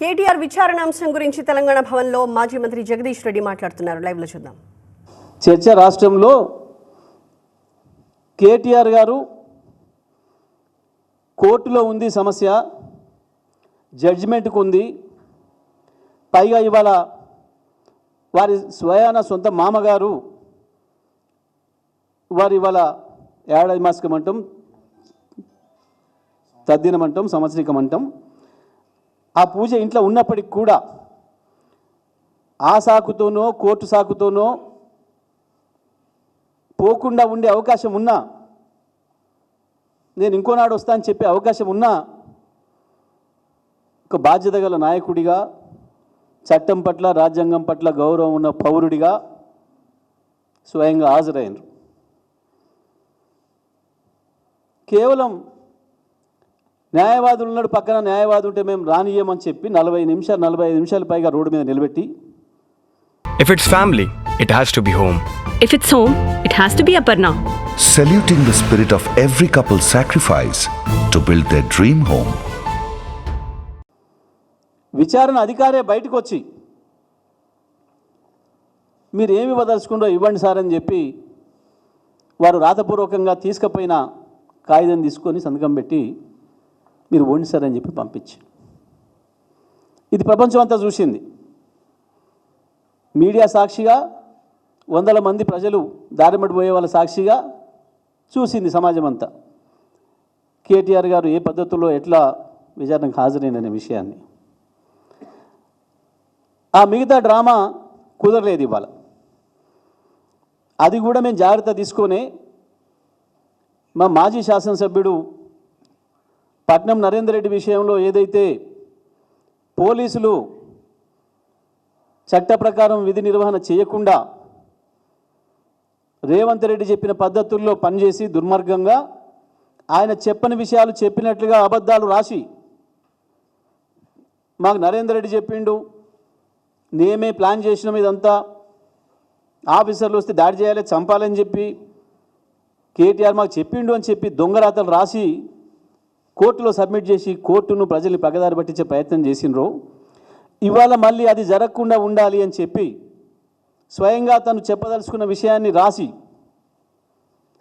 కేటీఆర్ విచారణ అంశం గురించి తెలంగాణ భవన్లో మాజీ మంత్రి జగదీష్ రెడ్డి మాట్లాడుతున్నారు. లైవ్లో చూద్దాం. చర్చ రాష్ట్రంలో కేటీఆర్ గారు కోర్టులో ఉంది సమస్య, జడ్జిమెంట్కు ఉంది. పైగా ఇవాళ వారి స్వయాన సొంత మామగారు వారు ఇవాళ ఏడాది మాసికమంటాం, తద్దినమంటాం, సంవత్సరికమంటాం. ఆ పూజ ఇంట్లో ఉన్నప్పటికి కూడా ఆ సాకుతోనో కోర్టు సాకుతోనో పోకుండా ఉండే అవకాశం ఉన్నా, నేను ఇంకోనాడు వస్తా అని చెప్పే అవకాశం ఉన్నా, ఒక బాధ్యత గల నాయకుడిగా, చట్టం పట్ల రాజ్యాంగం పట్ల గౌరవం ఉన్న పౌరుడిగా స్వయంగా హాజరైనరు. కేవలం న్యాయవాదులు ఉన్నాడు, పక్కన న్యాయవాది ఉంటే మేము రానియమని చెప్పి 45 నిమిషాలు పైగా రోడ్డు మీద నిలబెట్టి, If it's family, it has to be home. If it's home, it has to be Aparna. Saluting the spirit of every couple's sacrifice to build their dream home. విచారణ అధికారే బయటకు వచ్చి మీరు ఏమి వదలుచుకుంటో ఇవ్వండి సార్ అని చెప్పి వారు రాతపూర్వకంగా తీసుకుపోయిన కాగితం తీసుకొని సంతకం పెట్టి మీరు వండి సార్ అని చెప్పి పంపించి, ఇది ప్రపంచం అంతా చూసింది. మీడియా సాక్షిగా, వందల మంది ప్రజలు దారిమడి పోయే వాళ్ళ సాక్షిగా చూసింది సమాజం అంతా కేటీఆర్ గారు ఏ పద్ధతుల్లో ఎట్లా విచారణకు హాజరైన విషయాన్ని. ఆ మిగతా డ్రామా కుదరలేదు ఇవాళ. అది కూడా మేము జాగ్రత్త తీసుకొని మా మాజీ శాసనసభ్యుడు పట్నం నరేందర్ రెడ్డి విషయంలో ఏదైతే పోలీసులు చట్ట ప్రకారం విధి నిర్వహణ చేయకుండా రేవంత్ రెడ్డి చెప్పిన పద్ధతుల్లో పనిచేసి దుర్మార్గంగా ఆయన చెప్పని విషయాలు చెప్పినట్లుగా అబద్ధాలు రాసి మాకు నరేందర్ రెడ్డి చెప్పిండు, మేమే ప్లాన్ చేసినాం, ఇదంతా ఆఫీసర్లు వస్తే దాడి చేయాలి, చంపాలని చెప్పి కేటీఆర్ మాకు చెప్పిండు అని చెప్పి దొంగరాతలు రాసి కోర్టులో సబ్మిట్ చేసి కోర్టును ప్రజల్ని పగదారి పట్టించే ప్రయత్నం చేసినరు. ఇవాళ మళ్ళీ అది జరగకుండా ఉండాలి అని చెప్పి స్వయంగా తను చెప్పదలుచుకున్న విషయాన్ని రాసి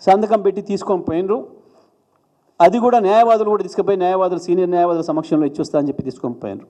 సంతకం పెట్టి తీసుకొని పోయినరు. అది కూడా న్యాయవాదులు కూడా తీసుకుపోయి సీనియర్ న్యాయవాదుల సమక్షంలో ఇచ్చొస్తా అని చెప్పి తీసుకొని పోయినరు.